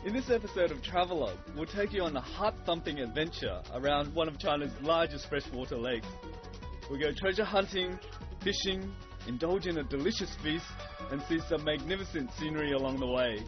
In this episode of Travelogue, we'll take you on a heart-thumping adventure around one of China's largest freshwater lakes. We'll go treasure hunting, fishing, indulge in a delicious feast, and see some magnificent scenery along the way.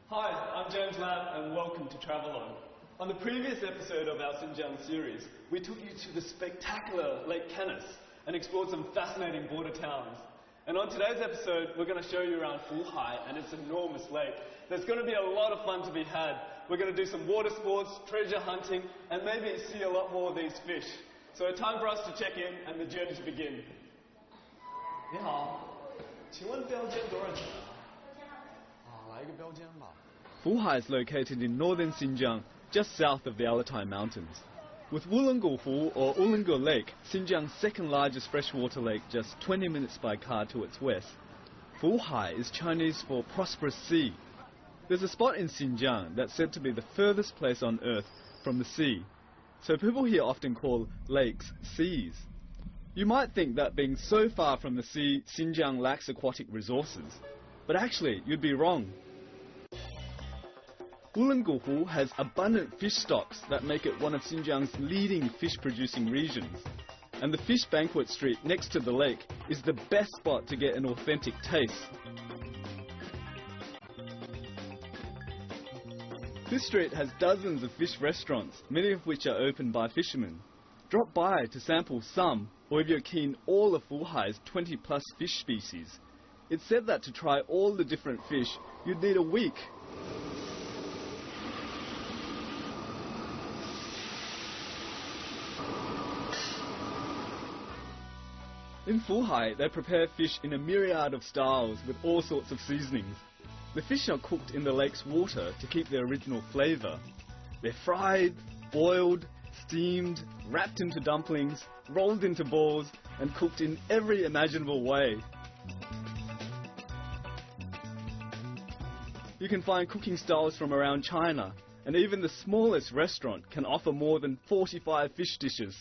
Hi, I'm James Lamb and welcome to Travelogue. On the previous episode of our Xinjiang series, we took you to the spectacular Lake Canis and explored some fascinating border towns. And on today's episode, we're going to show you around Fuhai and its enormous lake. There's going to be a lot of fun to be had. We're going to do some water sports, treasure hunting, and maybe see a lot more of these fish. So time for us to check in and the journey to begin. 你好，请问标间多少钱啊？来一个标间吧。Fuhai is located in northern Xinjiang, just south of the Alatai Mountains. With Wulunguhu or Ulungu Lake, Xinjiang's second largest freshwater lake, just 20 minutes by car to its west, Fuhai is Chinese for prosperous sea. There's a spot in Xinjiang that's said to be the furthest place on earth from the sea, so people here often call lakes seas. You might think that being so far from the sea, Xinjiang lacks aquatic resources, but actually you'd be wrong. Wulunguhu has abundant fish stocks that make it one of Xinjiang's leading fish-producing regions. And the fish banquet street next to the lake is the best spot to get an authentic taste. This street has dozens of fish restaurants, many of which are opened by fishermen. Drop by to sample some, or if you're keen, all of Fuhai's 20-plus fish species. It's said that to try all the different fish, you'd need a week. In Fuhai, they prepare fish in a myriad of styles with all sorts of seasonings. The fish are cooked in the lake's water to keep their original flavour. They're fried, boiled, steamed, wrapped into dumplings, rolled into balls, and cooked in every imaginable way. You can find cooking styles from around China, and even the smallest restaurant can offer more than 45 fish dishes.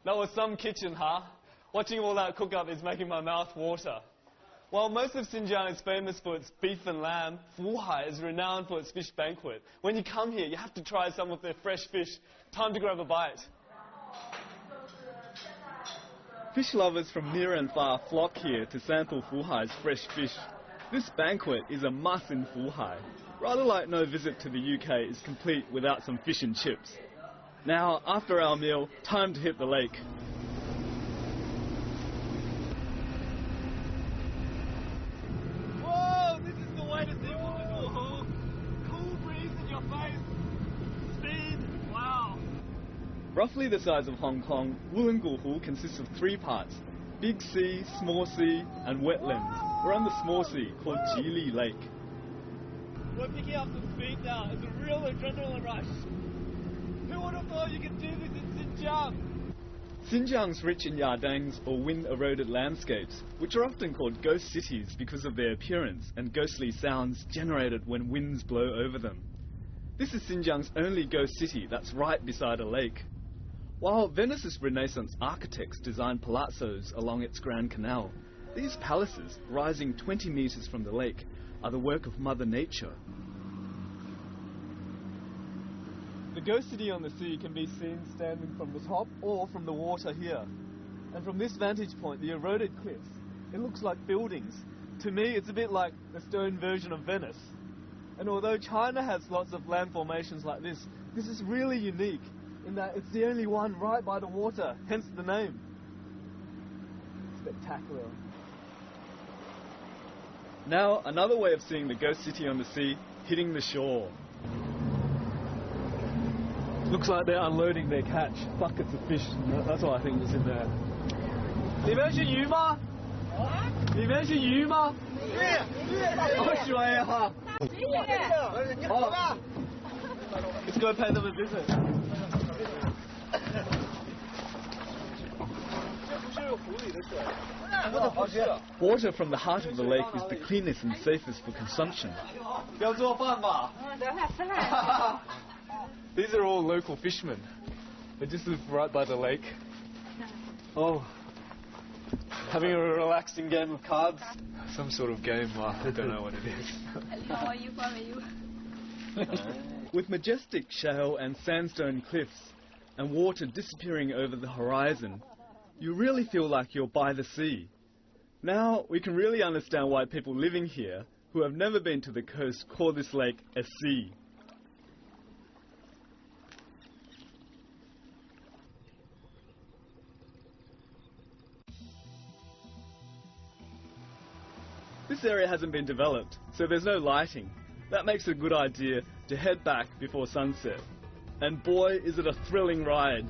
That was some kitchen, huh? Watching all that cook up is making my mouth water. While most of Xinjiang is famous for its beef and lamb, Fuhai is renowned for its fish banquet. When you come here, you have to try some of their fresh fish. Time to grab a bite. Fish lovers from near and far flock here to sample Fuhai's fresh fish. This banquet is a must in Fuhai. Rather like no visit to the UK is complete without some fish and chips. Now, after our meal, time to hit the lake. Roughly the size of Hong Kong, Wulunguhu consists of three parts: Big Sea, Small Sea, and wetlands. We're on the small sea, called Jili Lake. We're picking up some speed now. It's a real adrenaline rush. Who would have thought you could do this in Xinjiang? Xinjiang's rich in yardangs, or wind-eroded landscapes, which are often called ghost cities because of their appearance and ghostly sounds generated when winds blow over them. This is Xinjiang's only ghost city that's right beside a lake. While Venice's Renaissance architects designed palazzos along its Grand Canal, These palaces, rising 20 meters from the lake, are the work of Mother Nature. The ghost city on the sea can be seen standing from the top or from the water here. And from this vantage point, the eroded cliffs, it looks like buildings. To me, it's a bit like the stone version of Venice. And although China has lots of land formations like this is really unique in that it's the only one right by the water, hence the name. Spectacular. Now, another way of seeing the ghost city on the sea, hitting the shore. Looks like they're unloading their catch. Buckets of fish. That's what I think was in there. 里面是鱼吗？里面是鱼吗？水啊！你好吧 Let's go pay them a visit. Water from the heart of the lake is the cleanest and safest for consumption. These are all local fishermen. They just live right by the lake. Oh, having a relaxing game of cards. Some sort of game, I don't know what it is. With majestic shale and sandstone cliffs and water disappearing over the horizon, you really feel like you're by the sea. Now we can really understand why people living here who have never been to the coast call this lake a sea. This area hasn't been developed, so there's no lighting. That makes it a good idea to head back before sunset. And boy, is it a thrilling ride.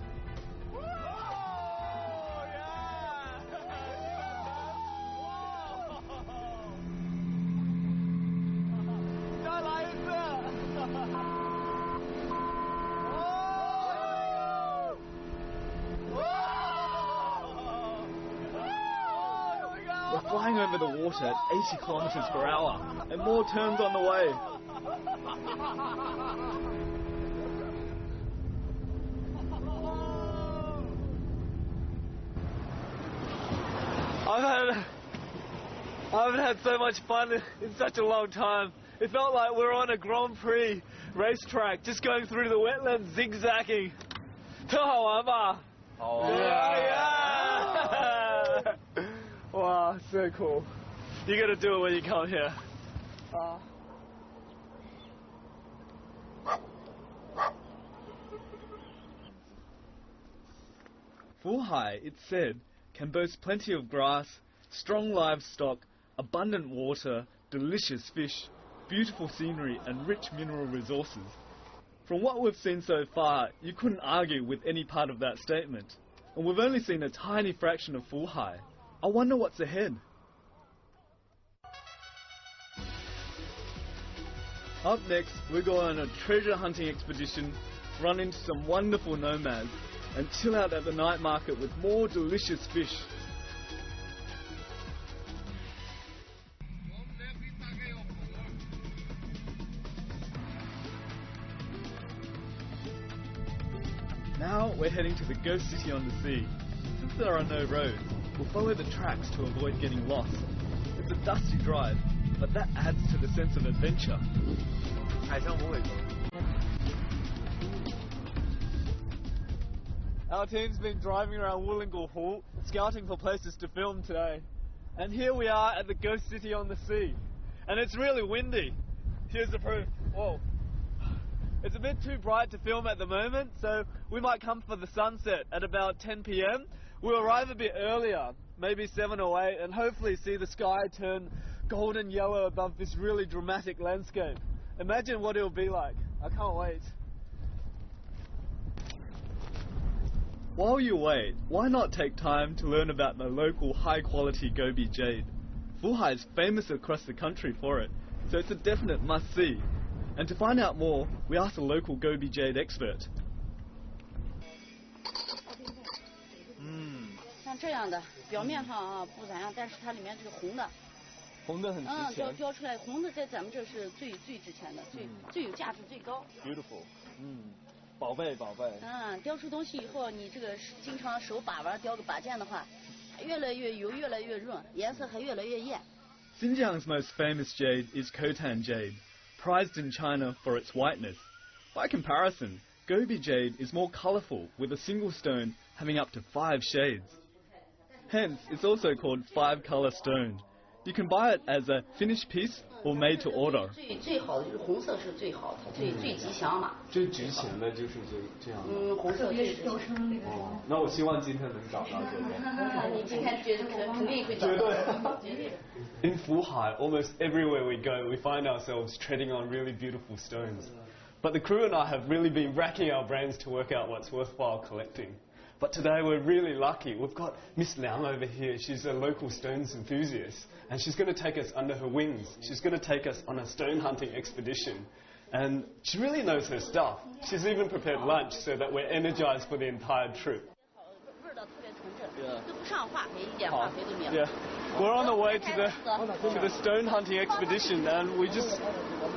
We're flying over the water at 80 kilometers per hour, and more turns on the way. I haven't had so much fun in such a long time. It felt like we were on a Grand Prix racetrack, just going through the wetlands, zigzagging. 特好玩吧? Yeah. Wow, so cool. You gotta do it when you come here. Fuhai, it's said, can boast plenty of grass, strong livestock, abundant water, delicious fish, beautiful scenery and rich mineral resources. From what we've seen so far, you couldn't argue with any part of that statement. And we've only seen a tiny fraction of Fuhai. I wonder what's ahead. Up next, we're going on a treasure hunting expedition, run into some wonderful nomads, and chill out at the night market with more delicious fish. Now we're heading to the ghost city on the sea. Since there are no roads, we'll follow the tracks to avoid getting lost. It's a dusty drive, but that adds to the sense of adventure. Our team's been driving around Wollongong Hall, scouting for places to film today. And here we are at the ghost city on the sea. And it's really windy. Here's the proof. Whoa. It's a bit too bright to film at the moment, so we might come for the sunset at about 10 p.m. We'll arrive a bit earlier, maybe 7 or 8, and hopefully see the sky turn golden yellow above this really dramatic landscape. Imagine what it'll be like. I can't wait. While you wait, why not take time to learn about the local high-quality Gobi jade? Fuhai is famous across the country for it, so it's a definite must-see. And to find out more, we asked a local Gobi jade expert. 像这样的，表面上啊不咋样，但是它里面这个红的，红的很值钱。雕出来红的在咱们这是最值钱的，最有价值最高。Beautiful， 宝贝。雕出东西以后，你这个经常手把玩雕个把件的话，越来越油，越来越润，颜色还越来越艳。Xinjiang's most famous jade is Khotan jade, prized in China for its whiteness. By comparison, Gobi jade is more colourful, with a single stone having up to 5 shades. Hence, it's also called 5-colour stone. You can buy it as a finished piece or made to order. 最好的红色是最好的，最吉祥嘛。最值钱的就是这样。红色最值钱。那我希望今天能找到这个。你今天觉得肯定会找到。绝对。In Fuhai, almost everywhere we go, we find ourselves treading on really beautiful stones. But the crew and I have really been racking our brains to work out what's worthwhile collecting. But today we're really lucky. We've got Miss Liang over here. She's a local stones enthusiast, and she's going to take us under her wings. She's going to take us on a stone hunting expedition. And she really knows her stuff. She's even prepared lunch so that we're energized for the entire trip. Yeah. We're on the way to the stone hunting expedition, and we just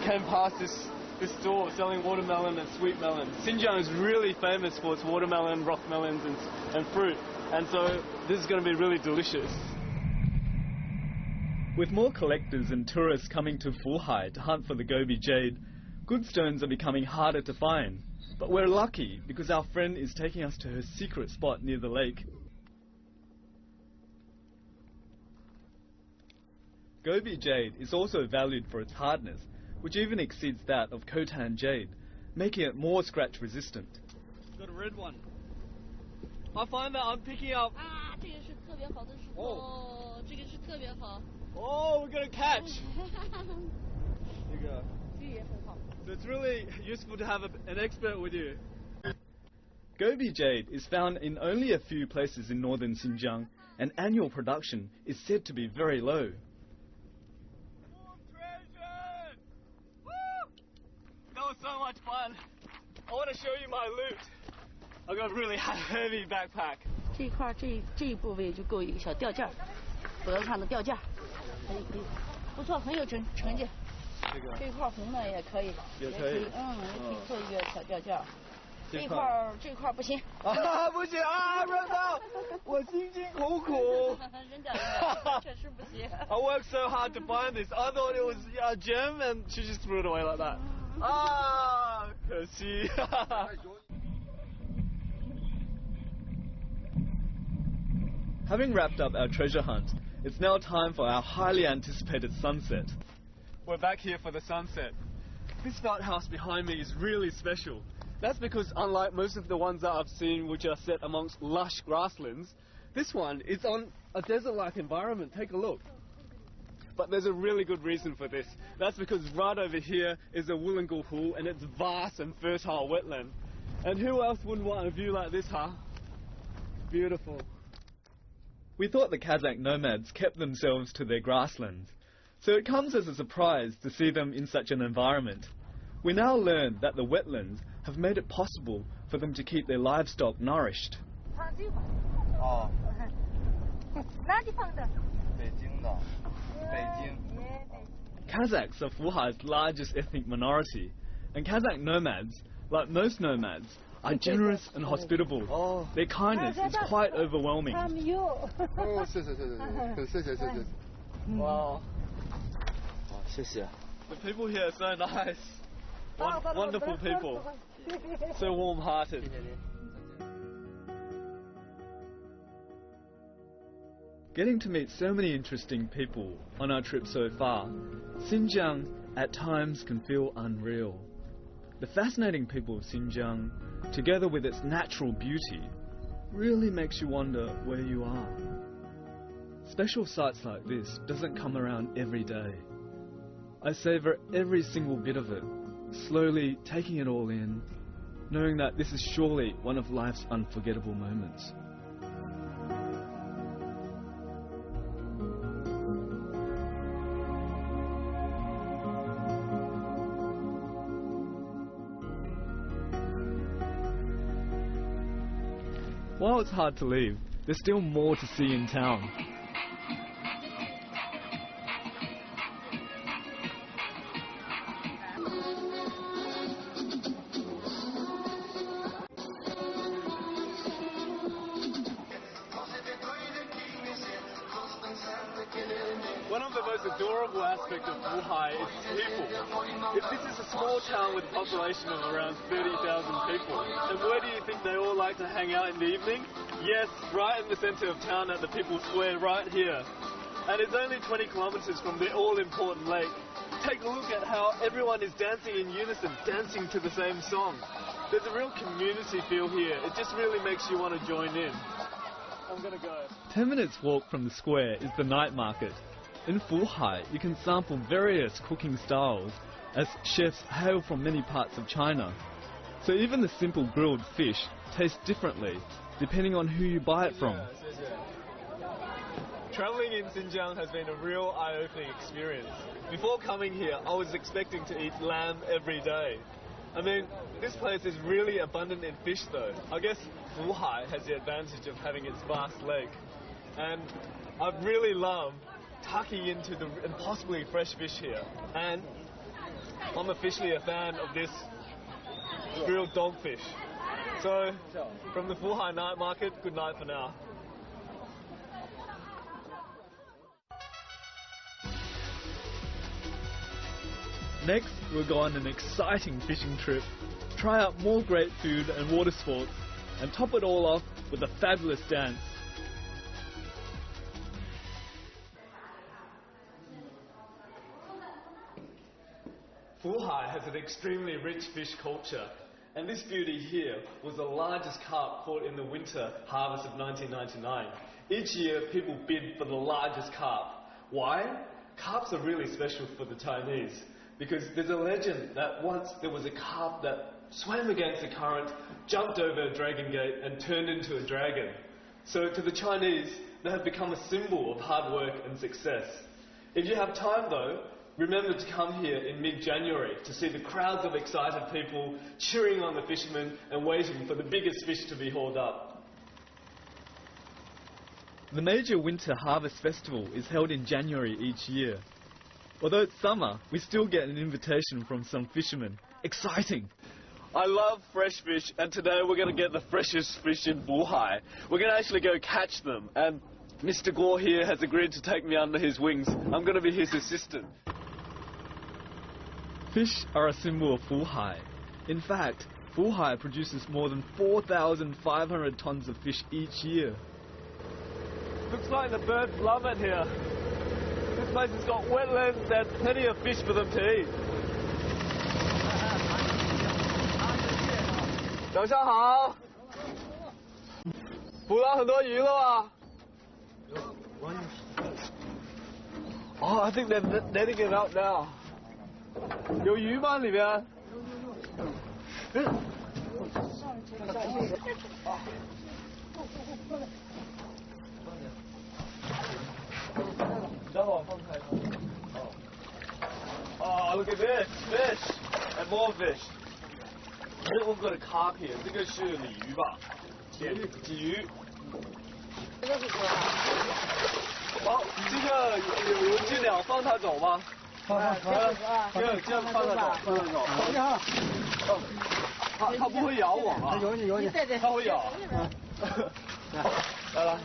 came past this store selling watermelon and sweet melon. Xinjiang is really famous for its watermelon, rock melons and fruit, and so this is going to be really delicious. With more collectors and tourists coming to Fuhai to hunt for the Gobi jade, good stones are becoming harder to find. But we're lucky because our friend is taking us to her secret spot near the lake. Gobi jade is also valued for its hardness, which even exceeds that of Khotan jade, making it more scratch resistant. Got a red one. I find that I'm picking up... Oh, we're going to catch! There you go. So it's really useful to have an expert with you. Gobi jade is found in only a few places in northern Xinjiang, and annual production is said to be very low. That was so much fun. I want to show you my loot. I've got a really heavy backpack. 这一部位就够一个小吊件，脖子上的吊件，可以，不错，很有成绩。这块红的也可以，也可以做一个小吊件。这块不行。啊，不行啊，润到，我辛辛苦苦。扔掉，确实不行。I worked so hard to find this. I thought it was a gem, and she just threw it away like that. 啊，可惜。Having wrapped up our treasure hunt, it's now time for our highly anticipated sunset. We're back here for the sunset. This felt house behind me is really special. That's because unlike most of the ones that I've seen which are set amongst lush grasslands, this one is on a desert-like environment. Take a look. But there's a really good reason for this. That's because right over here is a Wollongong pool, and it's vast and fertile wetland. And who else wouldn't want a view like this, huh? Beautiful. We thought the Kazakh nomads kept themselves to their grasslands, so it comes as a surprise to see them in such an environment. We now learn that the wetlands have made it possible for them to keep their livestock nourished. Oh. Kazakhs are Fuhai's largest ethnic minority, and Kazakh nomads, like most nomads, are generous and hospitable. Their kindness is quite overwhelming. Wow. The people here are so nice. Wonderful people. So warm-hearted. Getting to meet so many interesting people on our trip so far, Xinjiang at times can feel unreal. The fascinating people of Xinjiang, together with its natural beauty, really makes you wonder where you are. Special sights like this doesn't come around every day. I savour every single bit of it, slowly taking it all in, knowing that this is surely one of life's unforgettable moments. While it's hard to leave, there's still more to see in town. adorable aspect of Wuhan is people. If this is a small town with a population of around 30,000 people, then where do you think they all like to hang out in the evening? Yes, right in the center of town at the People's Square right here. And it's only 20 kilometers from the all-important lake. Take a look at how everyone is dancing in unison, dancing to the same song. There's a real community feel here. It just really makes you want to join in. I'm gonna go. 10 minutes walk from the square is the night market. In Fuhai, you can sample various cooking styles, as chefs hail from many parts of China. So even the simple grilled fish tastes differently, depending on who you buy it from. Travelling in Xinjiang has been a real eye-opening experience. Before coming here, I was expecting to eat lamb every day. I mean, this place is really abundant in fish though. I guess Wuhai has the advantage of having its vast lake. And I really love tucking into the impossibly fresh fish here. And I'm officially a fan of this grilled dogfish. So, from the Wuhai night market, good night for now. Next, we'll go on an exciting fishing trip, try out more great food and water sports, and top it all off with a fabulous dance. Wuhai has an extremely rich fish culture, and this beauty here was the largest carp caught in the winter harvest of 1999. Each year, people bid for the largest carp. Why? Carps are really special for the Chinese, because there's a legend that once there was a carp that swam against the current, jumped over a dragon gate and turned into a dragon. So to the Chinese, they have become a symbol of hard work and success. If you have time though, remember to come here in mid-January to see the crowds of excited people cheering on the fishermen and waiting for the biggest fish to be hauled up. The major winter harvest festival is held in January each year. Although it's summer, we still get an invitation from some fishermen. Exciting! I love fresh fish, and today we're going to get the freshest fish in Wuhai. We're going to actually go catch them, and Mr. Guo here has agreed to take me under his wings. I'm going to be his assistant. Fish are a symbol of Wuhai. In fact, Wuhai produces more than 4,500 tons of fish each year. Looks like the birds love it here. This place has got wetlands and plenty of fish for them to eat. 早上好，捕到很多鱼了吗？ Oh, I think they're netting it up now. 有鱼吗里边？等会儿放开它。Oh, look at this fish and more fish. We've got a carp here. 这个是鲤鱼吧？鲫鱼。这个是什么？好，这个有只鸟放它走吗？放，这样放它走，放它走。它不会咬我吗？有你，它会咬。来，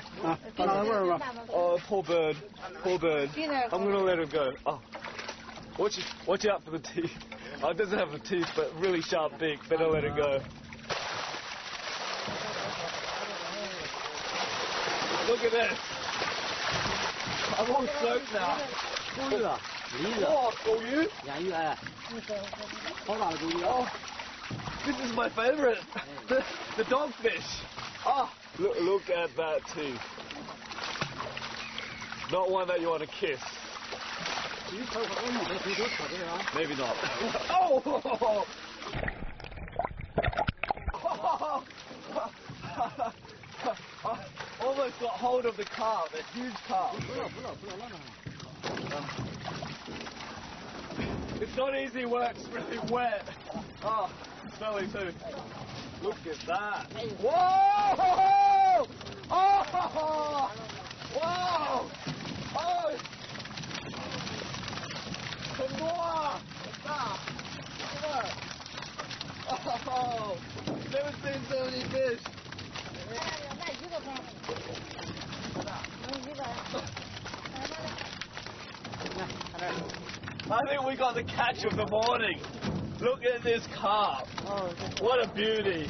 放它味儿吧。Poor bird. I'm gonna let him go. Oh, watch out for the teeth. It doesn't have the teeth, but really sharp beak. Better let it go. Look at this. I'm on soaked now. 钩子，梨子。哇，狗鱼。鲶鱼哎。好大的狗鱼啊！ This is my favorite. The dogfish. Look at that teeth. Not one that you want to kiss. Maybe not. Oh! Almost got hold of the carp, a huge carp. It's not easy work, it's really wet. Oh, smelly too. Look at that. Whoa! Oh! Whoa! Oh! 很多啊，很大，这个。Oh! Never seen so many fish. 卖鱼的吗？能鱼的。来。I think we got the catch of the morning. Look at this carp. What a beauty.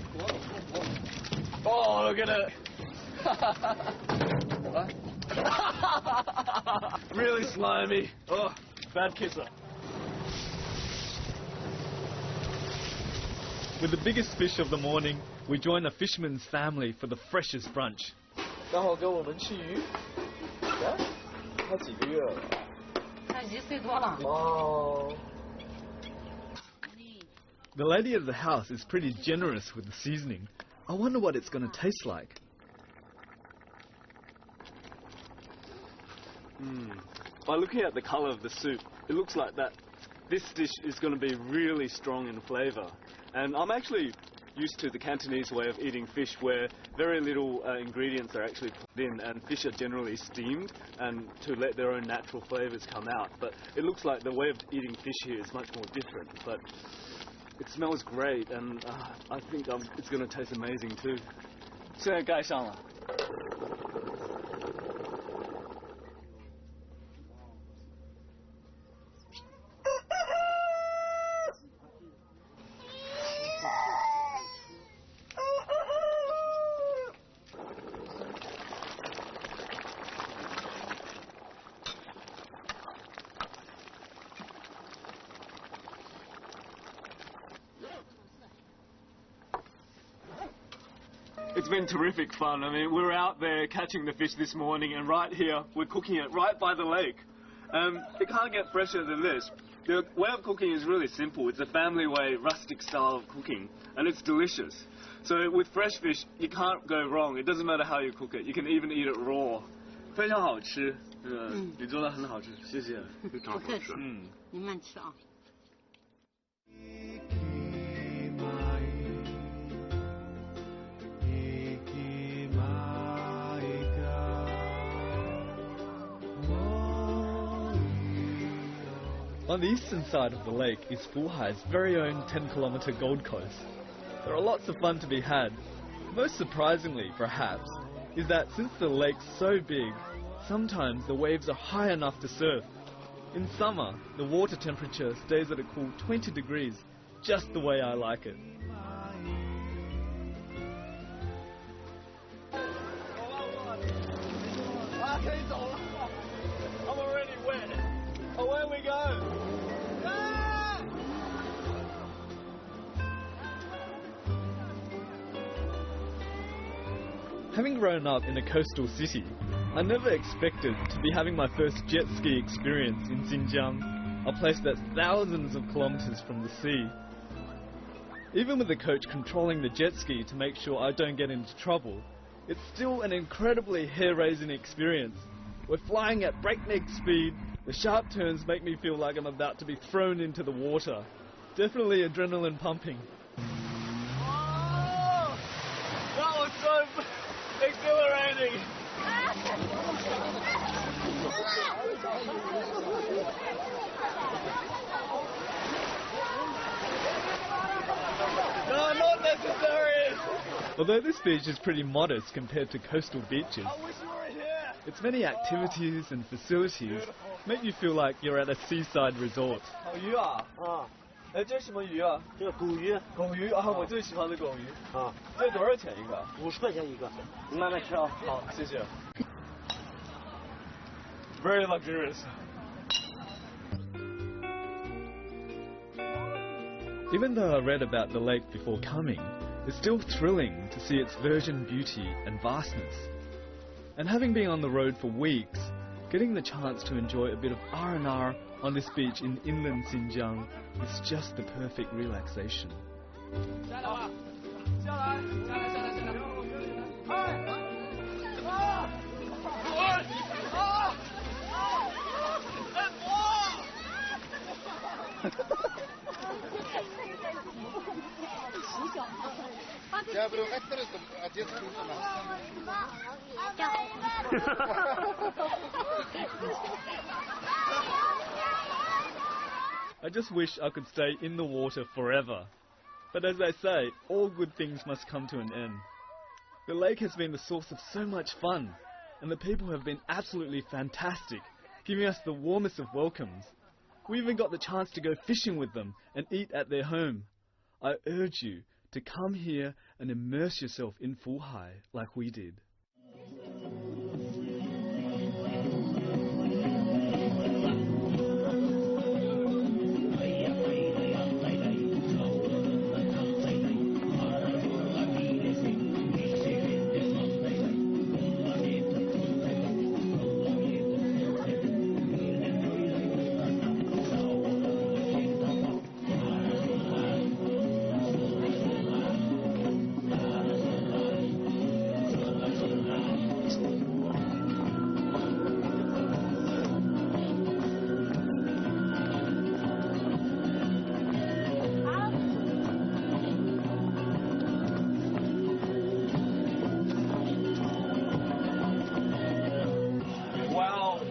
Oh, look at it. Really slimy. Oh, bad kisser. With the biggest fish of the morning, we join a fisherman's family for the freshest brunch. 然后跟我们吃鱼。他几个月了？他1岁多了。哦。 The lady of the house is pretty generous with the seasoning. I wonder what it's going to taste like. By looking at the colour of the soup, it looks like that this dish is going to be really strong in flavour. And I'm actually used to the Cantonese way of eating fish where very little ingredients are actually put in and fish are generally steamed and to let their own natural flavours come out. But it looks like the way of eating fish here is much more different. But it smells great and I think it's going to taste amazing too. 现在盖上了。 It's been terrific fun. I mean, we were out there catching the fish this morning and right here, we're cooking it right by the lake. It can't get fresher than this. The way of cooking is really simple. It's a family way, rustic style of cooking, and it's delicious. So with fresh fish, you can't go wrong. It doesn't matter how you cook it. You can even eat it raw. 非常好吃。你做得很好吃，谢谢。非常好吃。你慢吃啊。 On the eastern side of the lake is Fuhai's very own 10-kilometre Gold Coast. There are lots of fun to be had. Most surprisingly, perhaps, is that since the lake's so big, sometimes the waves are high enough to surf. In summer, the water temperature stays at a cool 20 degrees, just the way I like it. I'm already wet. Away we go. Having grown up in a coastal city, I never expected to be having my first jet ski experience in Xinjiang, a place that's thousands of kilometers from the sea. Even with the coach controlling the jet ski to make sure I don't get into trouble, it's still an incredibly hair-raising experience. We're flying at breakneck speed. The sharp turns make me feel like I'm about to be thrown into the water. Definitely adrenaline pumping. Oh, that was so exhilarating. No, not necessary. Although this beach is pretty modest compared to coastal beaches, its many activities and facilities make you feel like you're at a seaside resort. 好鱼啊！哎，这是什么鱼啊？这个狗鱼。狗鱼啊，我最喜欢的狗鱼。这多少钱一个？50块钱一个。你慢慢吃啊。好，谢谢。Very luxurious. Even though I read about the lake before coming, it's still thrilling to see its virgin beauty and vastness. And having been on the road for weeks, getting the chance to enjoy a bit of R&R on this beach in inland Xinjiang is just the perfect relaxation. I just wish I could stay in the water forever. But as they say, all good things must come to an end. The lake has been the source of so much fun, and the people have been absolutely fantastic, giving us the warmest of welcomes. We even got the chance to go fishing with them and eat at their home. I urge you to come here and immerse yourself in Fuhai like we did.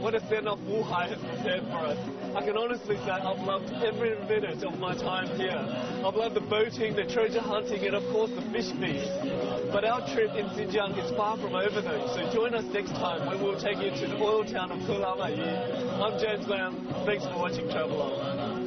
What a send-off Fuhai has prepared for us. I can honestly say I've loved every minute of my time here. I've loved the boating, the treasure hunting, and of course the fish feast. But our trip in Xinjiang is far from over though, so join us next time when we'll take you to the oil town of Kulalai. I'm James Lam. Thanks for watching Travelogue.